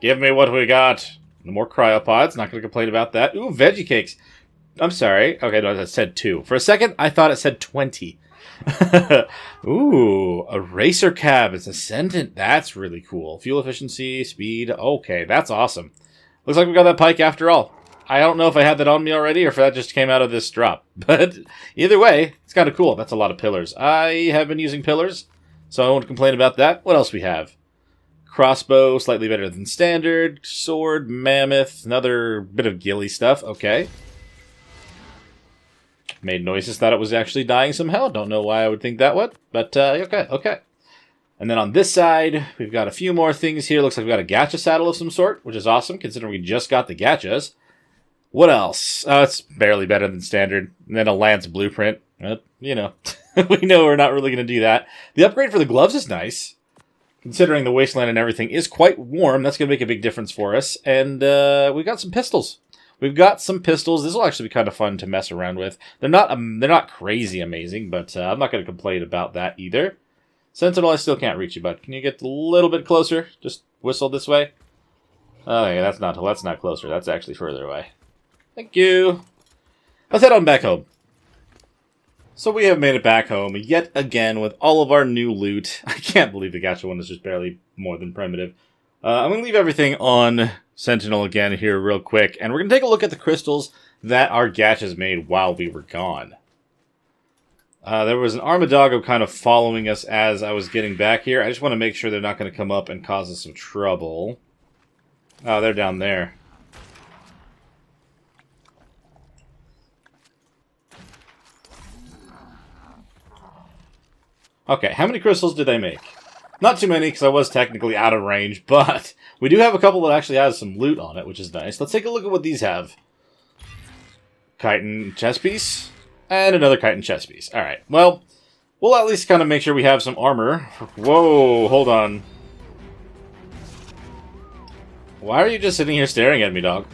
Give me what we got. No more cryopods. Not going to complain about that. Ooh, veggie cakes. I'm sorry. Okay, no, it said 2. For a second, I thought it said 20. Ooh, a racer cab. It's ascendant. That's really cool. Fuel efficiency, speed. Okay, that's awesome. Looks like we got that pike after all. I don't know if I had that on me already or if that just came out of this drop. But either way, it's kind of cool. That's a lot of pillars. I have been using pillars, so I won't complain about that. What else we have? Crossbow, slightly better than standard. Sword, mammoth, another bit of ghillie stuff. Okay. Made noises, thought it was actually dying somehow. Don't know why I would think that would, but okay. And then on this side, we've got a few more things here. Looks like we've got a gacha saddle of some sort, which is awesome, considering we just got the gachas. What else? It's barely better than standard. And then a lance blueprint. You know, we know we're not really going to do that. The upgrade for the gloves is nice, considering the wasteland and everything is quite warm. That's going to make a big difference for us. And we got some pistols. We've got some pistols. This will actually be kind of fun to mess around with. They're not crazy amazing, but I'm not going to complain about that either. Sentinel, I still can't reach you, bud. Can you get a little bit closer? Just whistle this way. Oh, yeah, that's not closer. That's actually further away. Thank you. Let's head on back home. So we have made it back home yet again with all of our new loot. I can't believe the gacha one is just barely more than primitive. I'm going to leave everything on Sentinel again here real quick, and we're going to take a look at the crystals that our gachas made while we were gone. There was an Armadago kind of following us as I was getting back here. I just want to make sure they're not going to come up and cause us some trouble. Oh, they're down there. Okay, how many crystals did they make? Not too many, because I was technically out of range, but we do have a couple that actually has some loot on it, which is nice. Let's take a look at what these have. Chitin chest piece, and another chitin chest piece. Alright, well, we'll at least kind of make sure we have some armor. Whoa, hold on. Why are you just sitting here staring at me, dog?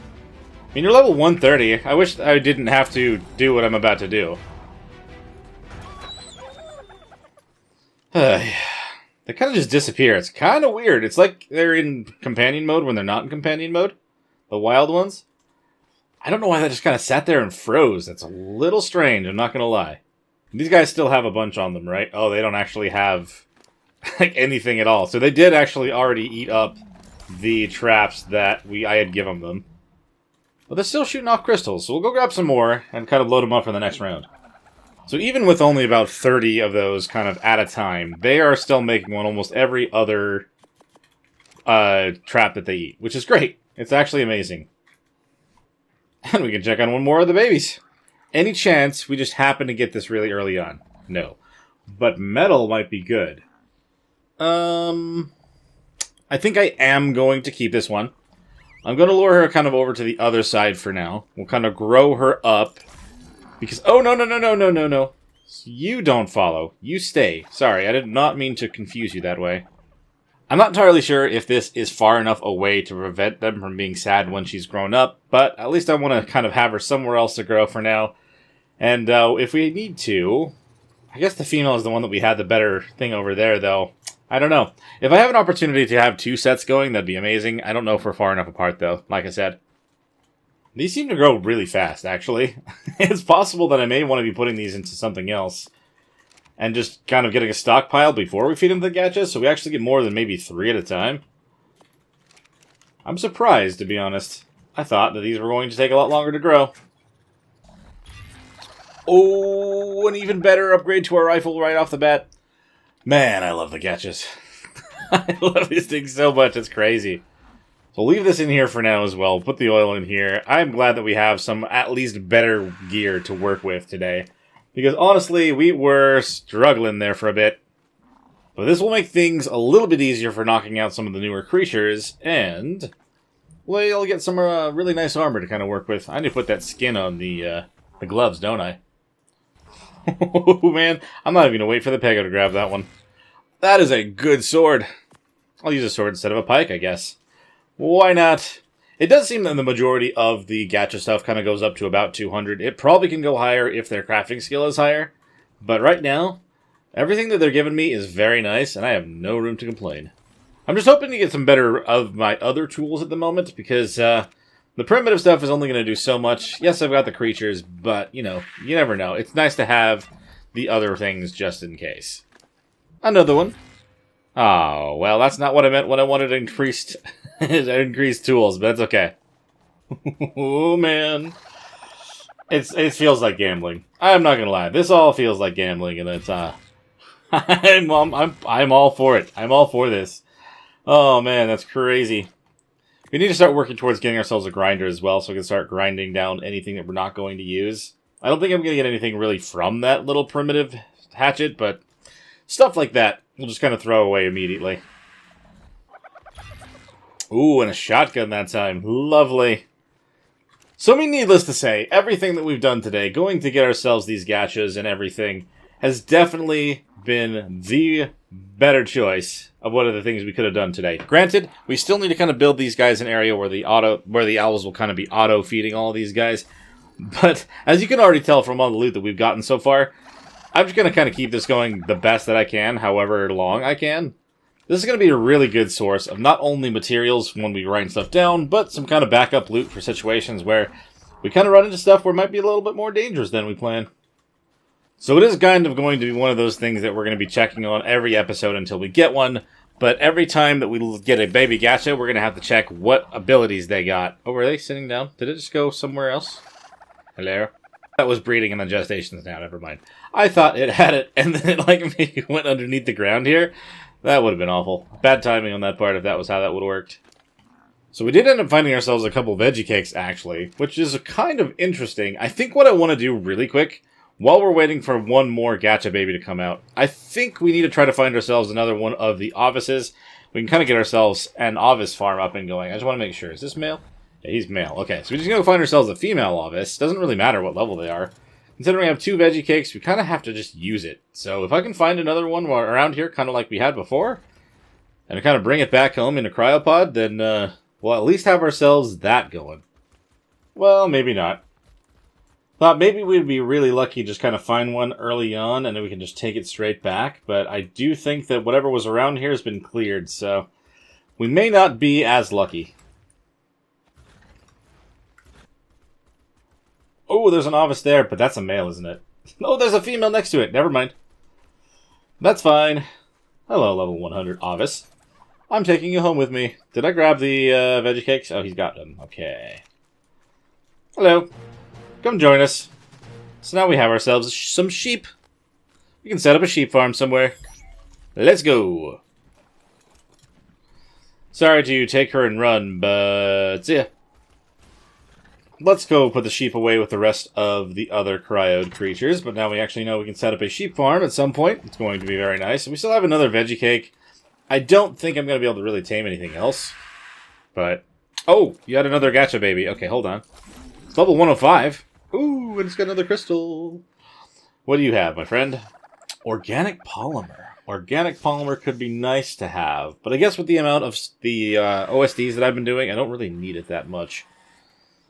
I mean, you're level 130. I wish I didn't have to do what I'm about to do. They kind of just disappear. It's kind of weird. It's like they're in companion mode when they're not in companion mode. The wild ones. I don't know why they just kind of sat there and froze. That's a little strange, I'm not going to lie. These guys still have a bunch on them, right? Oh, they don't actually have like anything at all. So they did actually already eat up the traps that I had given them. But they're still shooting off crystals, so we'll go grab some more and kind of load them up for the next round. So even with only about 30 of those kind of at a time, they are still making one almost every other trap that they eat, which is great. It's actually amazing. And we can check on one more of the babies. Any chance we just happen to get this really early on? No. But metal might be good. I think I am going to keep this one. I'm going to lure her kind of over to the other side for now. We'll kind of grow her up. Because, oh, no. You don't follow. You stay. Sorry, I did not mean to confuse you that way. I'm not entirely sure if this is far enough away to prevent them from being sad when she's grown up, but at least I want to kind of have her somewhere else to grow for now. And if we need to, I guess the female is the one that we had the better thing over there, though. I don't know. If I have an opportunity to have 2 sets going, that'd be amazing. I don't know if we're far enough apart, though, like I said. These seem to grow really fast, actually. It's possible that I may want to be putting these into something else. And just kind of getting a stockpile before we feed them the gachas, so we actually get more than maybe 3 at a time. I'm surprised, to be honest. I thought that these were going to take a lot longer to grow. Oh, an even better upgrade to our rifle right off the bat. Man, I love the gachas. I love these things so much, it's crazy. So leave this in here for now as well. Put the oil in here. I'm glad that we have some at least better gear to work with today. Because honestly, we were struggling there for a bit. But this will make things a little bit easier for knocking out some of the newer creatures. And we'll get some really nice armor to kind of work with. I need to put that skin on the gloves, don't I? Oh man, I'm not even going to wait for the Pego to grab that one. That is a good sword. I'll use a sword instead of a pike, I guess. Why not? It does seem that the majority of the gacha stuff kind of goes up to about 200. It probably can go higher if their crafting skill is higher. But right now, everything that they're giving me is very nice, and I have no room to complain. I'm just hoping to get some better of my other tools at the moment, because the primitive stuff is only going to do so much. Yes, I've got the creatures, but, you know, you never know. It's nice to have the other things just in case. Another one. Oh, well, that's not what I meant when I wanted increased tools, but that's okay. Oh, man. It feels like gambling. I'm not gonna lie. This all feels like gambling, and it's, I'm all for it. I'm all for this. Oh, man, that's crazy. We need to start working towards getting ourselves a grinder as well, so we can start grinding down anything that we're not going to use. I don't think I'm going to get anything really from that little primitive hatchet, but stuff like that we'll just kind of throw away immediately. Ooh, and a shotgun that time. Lovely. So, I mean, needless to say, everything that we've done today, going to get ourselves these gachas and everything, has definitely been the better choice of one of the things we could have done today. Granted, we still need to kind of build these guys an area where the owls will kind of be auto-feeding all of these guys. But, as you can already tell from all the loot that we've gotten so far, I'm just going to kind of keep this going the best that I can, however long I can. This is going to be a really good source of not only materials when we grind stuff down, but some kind of backup loot for situations where we kind of run into stuff where it might be a little bit more dangerous than we plan. So it is kind of going to be one of those things that we're going to be checking on every episode until we get one, but every time that we get a baby gacha, we're going to have to check what abilities they got. Oh, were they sitting down? Did it just go somewhere else? Hello? That was breeding in the gestations now, never mind. I thought it had it, and then it like maybe went underneath the ground here. That would have been awful. Bad timing on that part if that was how that would have worked. So we did end up finding ourselves a couple veggie cakes, actually, which is kind of interesting. I think what I want to do really quick, while we're waiting for one more gacha baby to come out, I think we need to try to find ourselves another one of the Ovises. We can kind of get ourselves an Ovis farm up and going. I just want to make sure. Is this male? Yeah, he's male. Okay, so we're just going to find ourselves a female Ovis. Doesn't really matter what level they are. Considering we have 2 veggie cakes, we kind of have to just use it. So if I can find another one around here, kind of like we had before, and kind of bring it back home in a cryopod, then we'll at least have ourselves that going. Well, maybe not. Thought maybe we'd be really lucky to just kind of find one early on, and then we can just take it straight back. But I do think that whatever was around here has been cleared, so we may not be as lucky. Oh, there's an Ovis there, but that's a male, isn't it? Oh, there's a female next to it. Never mind. That's fine. Hello, level 100 Ovis. I'm taking you home with me. Did I grab the veggie cakes? Oh, he's got them. Okay. Hello. Come join us. So now we have ourselves some sheep. We can set up a sheep farm somewhere. Let's go. Sorry to take her and run, but see ya. Let's go put the sheep away with the rest of the other cryode creatures, but now we actually know we can set up a sheep farm at some point. It's going to be very nice. We still have another veggie cake. I don't think I'm going to be able to really tame anything else, but... Oh, you had another gacha baby. Okay, hold on. It's level 105. Ooh, and it's got another crystal. What do you have, my friend? Organic polymer. Organic polymer could be nice to have, but I guess with the amount of the OSDs that I've been doing, I don't really need it that much.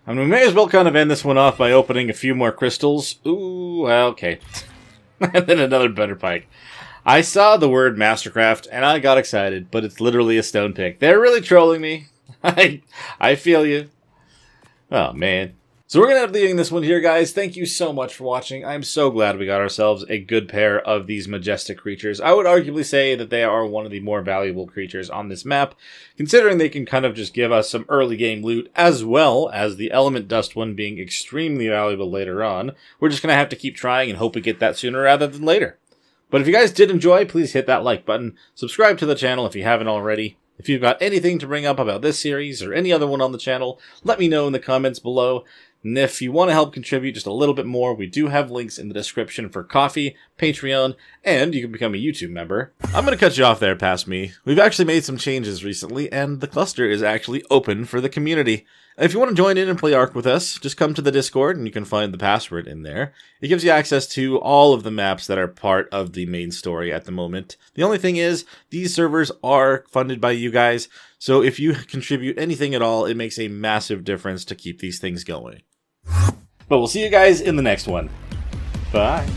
I mean, we may as well kind of end this one off by opening a few more crystals. Ooh, well, okay. And then another butter pike. I saw the word Mastercraft, and I got excited, but it's literally a stone pick. They're really trolling me. I feel you. Oh, man. So we're going to end up leaving this one here, guys. Thank you so much for watching. I'm so glad we got ourselves a good pair of these majestic creatures. I would arguably say that they are one of the more valuable creatures on this map, considering they can kind of just give us some early game loot, as well as the element dust one being extremely valuable later on. We're just going to have to keep trying and hope we get that sooner rather than later. But if you guys did enjoy, please hit that like button. Subscribe to the channel if you haven't already. If you've got anything to bring up about this series or any other one on the channel, let me know in the comments below. And if you want to help contribute just a little bit more, we do have links in the description for Ko-fi, Patreon, and you can become a YouTube member. I'm going to cut you off there, past me. We've actually made some changes recently, and the cluster is actually open for the community. If you want to join in and play ARK with us, just come to the Discord, and you can find the password in there. It gives you access to all of the maps that are part of the main story at the moment. The only thing is, these servers are funded by you guys, So if you contribute anything at all, it makes a massive difference to keep these things going. But we'll see you guys in the next one. Bye.